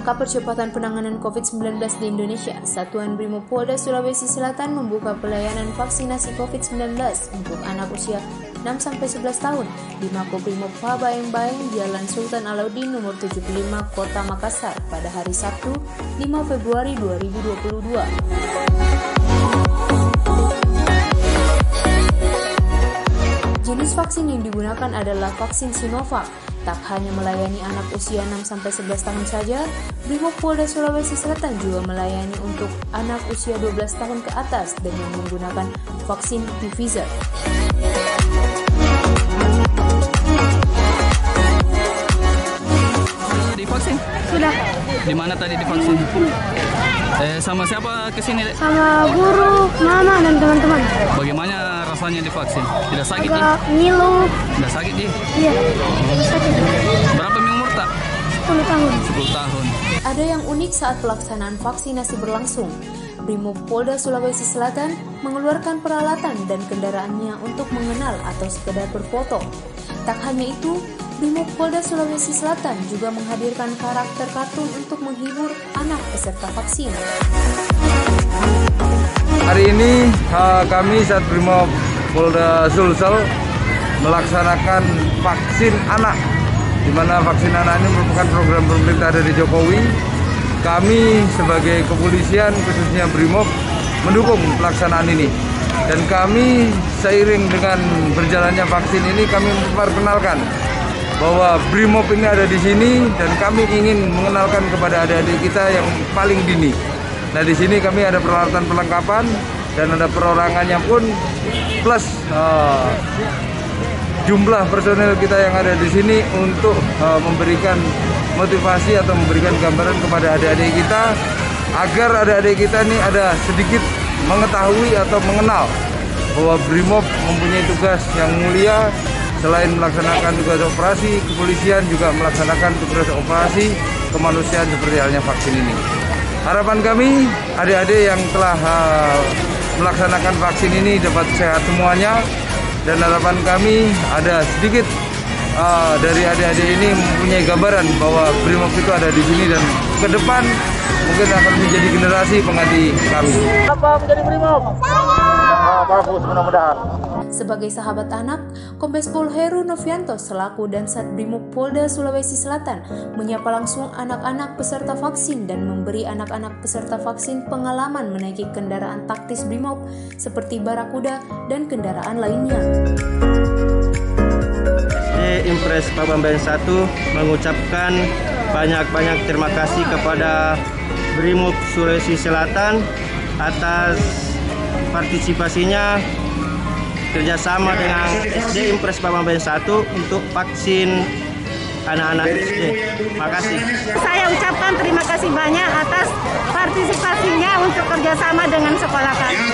rangka percepatan penanganan COVID-19 di Indonesia, Satuan Brimopolda Sulawesi Selatan membuka pelayanan vaksinasi COVID-19 untuk anak usia 6-11 tahun di Makobrimob Pabayeng-Bayeng, Jalan Sultan Alauddin nomor 75, Kota Makassar pada hari Sabtu, 5 Februari 2022. Jenis vaksin yang digunakan adalah vaksin Sinovac. Tak hanya melayani anak usia 6-11 tahun saja, Brimopolda Sulawesi Selatan juga melayani untuk anak usia 12 tahun ke atas dengan menggunakan vaksin Pfizer. Divaksin? Sudah. Di mana tadi divaksin? Sama siapa kesini, Dek? Sama guru, mama, dan teman-teman. Bagaimana rasanya divaksin? Tidak sakit, Di? Agak ngilu. Tidak sakit, Di? Iya, sakit. Berapa umur tak? 10 tahun. 10 tahun. Ada yang unik saat pelaksanaan vaksinasi berlangsung. Brimopolda Sulawesi Selatan mengeluarkan peralatan dan kendaraannya untuk mengenal atau sekedar berfoto. Tak hanya itu, Brimopolda Sulawesi Selatan juga menghadirkan karakter kartun untuk menghibur anak peserta vaksin. Hari ini kami saat Brimopolda Sulsel melaksanakan vaksin anak, di mana vaksin anak ini merupakan program pemerintah dari Jokowi. Kami sebagai kepolisian khususnya Brimob mendukung pelaksanaan ini. Dan kami seiring dengan berjalannya vaksin ini kami memperkenalkan bahwa Brimob ini ada di sini dan kami ingin mengenalkan kepada adik-adik kita yang paling dini. Nah, di sini kami ada peralatan perlengkapan dan ada perorangannya pun plus jumlah personel kita yang ada di sini untuk memberikan motivasi atau memberikan gambaran kepada adik-adik kita agar adik-adik kita ini ada sedikit mengetahui atau mengenal bahwa Brimob mempunyai tugas yang mulia. Selain melaksanakan tugas operasi, kepolisian juga melaksanakan tugas operasi kemanusiaan seperti halnya vaksin ini. Harapan kami, adik-adik yang telah melaksanakan vaksin ini dapat sehat semuanya. Dan harapan kami ada sedikit dari adik-adik ini mempunyai gambaran bahwa Brimob itu ada di sini dan ke depan mungkin akan menjadi generasi pengganti kami. Apa menjadi Brimob? Bagus, mudah-mudahan. Sebagai sahabat anak, Kombes Pol Heru Novianto selaku Dansat Brimopolda Sulawesi Selatan menyapa langsung anak-anak peserta vaksin dan memberi anak-anak peserta vaksin pengalaman menaiki kendaraan taktis Brimob seperti Barakuda dan kendaraan lainnya. Impres Pabayeng 1 mengucapkan banyak-banyak terima kasih kepada Brimob Sulawesi Selatan atas partisipasinya kerjasama dengan SD Impres Pabayeng 1 untuk vaksin anak-anak SD. Makasih. Saya ucapkan terima kasih banyak atas partisipasinya untuk kerjasama dengan sekolah kami.